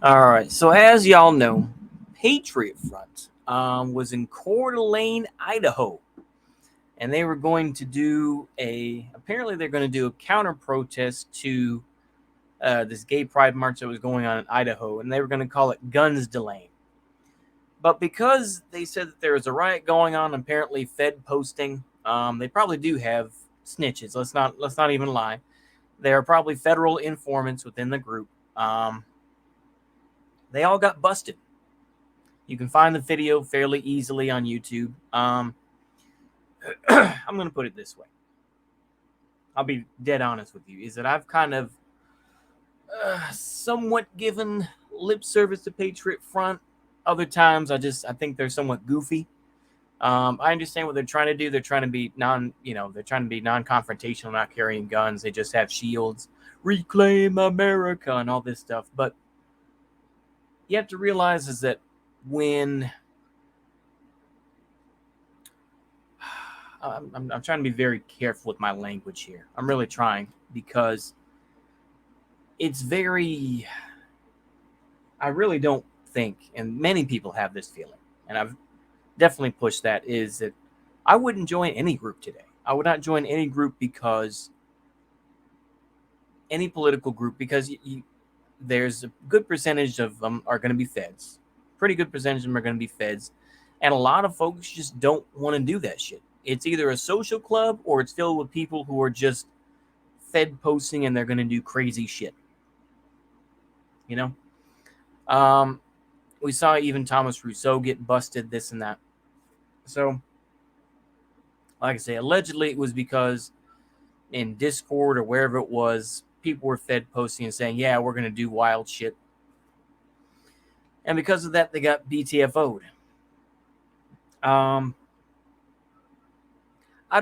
All right. So as y'all know, Patriot Front was in Coeur d'Alene, Idaho, and they were going to do a. Apparently, they're going to do a counter protest to this gay pride march that was going on in Idaho, and they were going to call it Guns Delane. But because they said that there was a riot going on, apparently Fed posting, they probably do have snitches. Let's not even lie. There are probably federal informants within the group. They all got busted. You can find the video fairly easily on YouTube. I'm going to put it this way. I'll be dead honest with you. Is that I've kind of somewhat given lip service to Patriot Front. Other times, I think they're somewhat goofy. I understand what they're trying to do. They're trying to be they're trying to be non-confrontational, not carrying guns. They just have shields, reclaim America, and all this stuff. But you have to realize is that when I'm trying to be very careful with my language here. I'm really trying because it's very. I really don't think, and many people have this feeling, and I've definitely pushed that, is that I wouldn't join any group today. I would not join any group because any political group because there's a good percentage of them are going to be feds. Pretty good percentage of them are going to be feds. And a lot of folks just don't want to do that shit. It's either a social club or it's filled with people who are just fed posting and they're going to do crazy shit. You know? We saw even Thomas Rousseau get busted, this and that. So, like I say, allegedly it was because in Discord or wherever it was, people were fed posting and saying, yeah, we're going to do wild shit. And because of that, they got BTFO'd. I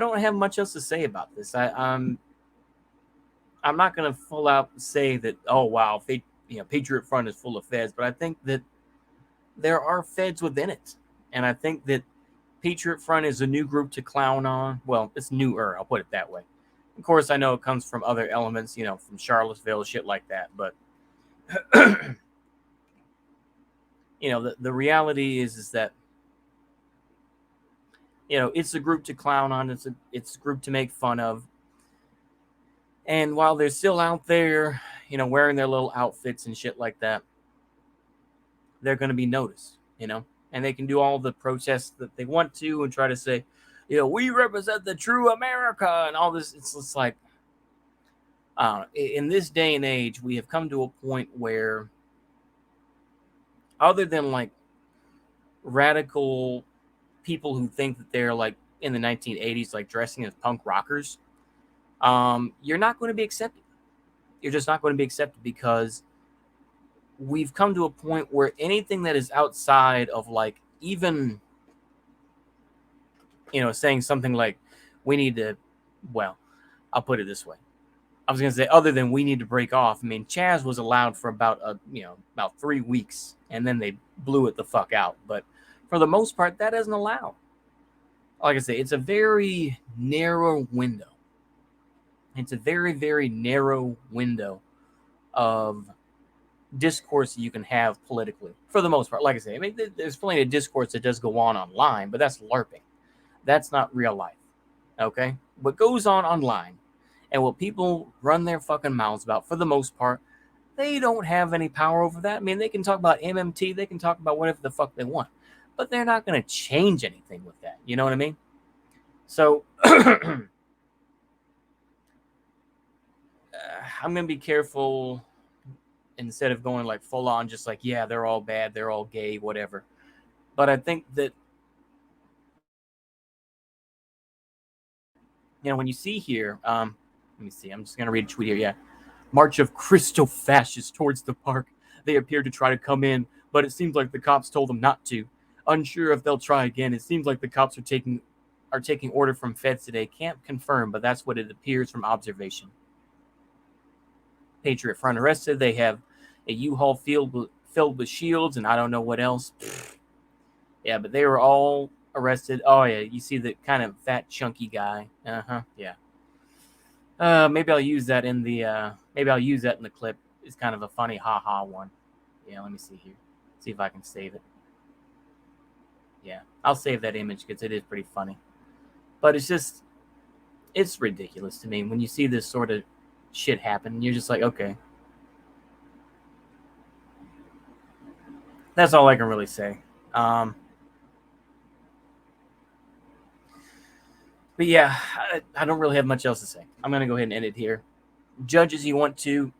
don't have much else to say about this. I'm not going to full out say that, oh, wow, Patriot Front is full of feds, but I think that there are feds within it. And I think that Patriot Front is a new group to clown on. Well, it's newer, I'll put it that way. Of course, I know it comes from other elements, from Charlottesville, shit like that. But, the reality is that, it's a group to clown on. It's a group to make fun of. And while they're still out there, wearing their little outfits and shit like that, they're going to be noticed, and they can do all the protests that they want to and try to say, we represent the true America and all this. It's just like, in this day and age, we have come to a point where, other than like radical people who think that they're like in the 1980s, like dressing as punk rockers, you're not going to be accepted. You're just not going to be accepted because we've come to a point where anything that is outside of like even, saying something like we need to, well, I'll put it this way. I was going to say, other than we need to break off. I mean, Chaz was allowed for about 3 weeks, and then they blew it the fuck out. But for the most part, that isn't allowed. Like I say, it's a very narrow window. It's a very, very narrow window of discourse that you can have politically, for the most part. Like I say, I mean, there's plenty of discourse that does go on online, but that's LARPing. That's not real life. Okay? What goes on online and what people run their fucking mouths about, for the most part, they don't have any power over that. I mean, they can talk about MMT, they can talk about whatever the fuck they want, but they're not going to change anything with that. You know what I mean? So, I'm going to be careful instead of going like full on, just like, yeah, they're all bad, they're all gay, whatever. But I think that, when you see here, let me see, I'm just going to read a tweet here. Yeah. March of crystal fascists towards the park. They appeared to try to come in, but it seems like the cops told them not to. Unsure if they'll try again. It seems like the cops are taking order from feds today. Can't confirm, but that's what it appears from observation. Patriot Front arrested. They have a U-Haul filled with shields, and I don't know what else. Yeah, but they were all arrested. Oh yeah, you see the kind of fat, chunky guy. Yeah. Maybe I'll use that in the clip. It's kind of a funny ha-ha one. Yeah, let me see here. See if I can save it. Yeah, I'll save that image because it is pretty funny. But it's ridiculous to me when you see this sort of shit happen. You're just like, okay. That's all I can really say. But yeah, I don't really have much else to say. I'm going to go ahead and end it here. Judges, you want to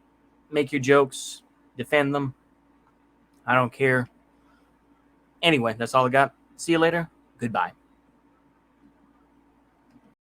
make your jokes, defend them. I don't care. Anyway, that's all I got. See you later. Goodbye.